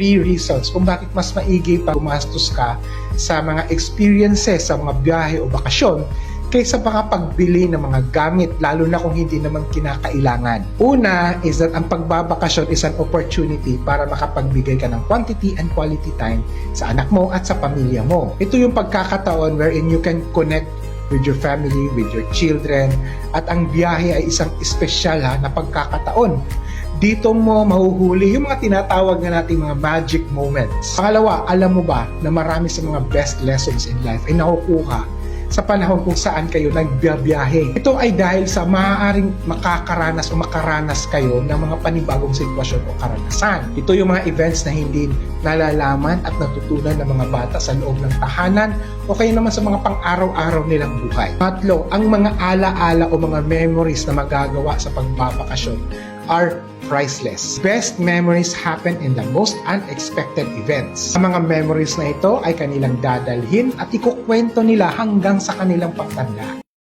3 reasons kung bakit mas maigi pa gumastos ka sa mga experiences, sa mga biyahe o bakasyon kaysa pagbili ng mga gamit, lalo na kung hindi naman kinakailangan. Una is that ang pagbabakasyon is an opportunity para makapagbigay ka ng quantity and quality time sa anak mo at sa pamilya mo. Ito yung pagkakataon wherein you can connect with your family, with your children, at ang biyahe ay isang espesyal na pagkakataon. Dito mo mahuhuli yung mga tinatawag na nating mga magic moments. Pangalawa, alam mo ba na marami sa mga best lessons in life ay nakukuha sa panahon kung saan kayo nagbiyahe. Ito ay dahil sa maaaring makaranas kayo ng mga panibagong sitwasyon o karanasan. Ito yung mga events na hindi nalalaman at natutunan ng mga bata sa loob ng tahanan o kaya naman sa mga pang-araw-araw nilang buhay. Tatlo, ang mga ala-ala o mga memories na magagawa sa pagbabakasyon are priceless. Best memories happen in the most unexpected events. Ang mga memories na ito ay kanilang dadalhin at ikukwento nila hanggang sa kanilang pagtanda.